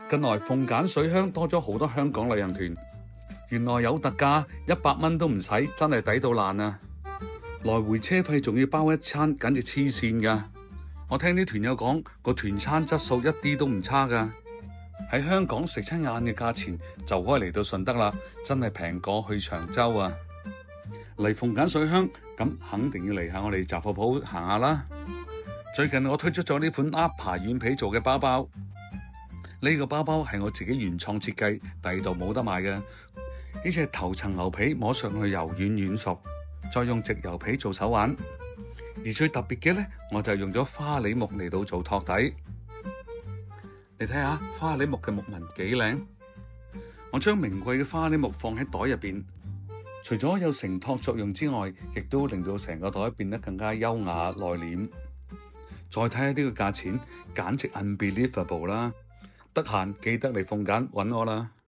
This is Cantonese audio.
近來鳳揀水鄉多咗好多香港旅行團，原來有特價100蚊都唔使，真係抵到爛啊！來回車費仲要包一餐，簡直黐線㗎。我聽啲團友講，個團餐質素一啲都唔差㗎。喺香港食餐晏嘅價錢就可以嚟到順德啦，真係平過去長洲啊！嚟鳳揀水鄉咁肯定要嚟下我哋雜貨鋪行下啦。最近我推出咗呢款鴨扒軟皮做嘅包包，呢個包包係我自己原創設計，第二度冇得賣嘅。呢隻頭層牛皮摸上去柔軟軟熟，再用植油皮做手環，而最特別嘅呢，我就用咗花梨木嚟到做托底。你睇下花梨木嘅木紋幾靚，我將名貴嘅花梨木放喺袋入邊，除咗有承托作用之外，亦都令到成個袋變得更加優雅內斂。再睇下呢個價錢，簡直 unbelievable 啦！得閒記得嚟鳳揀揾我啦〜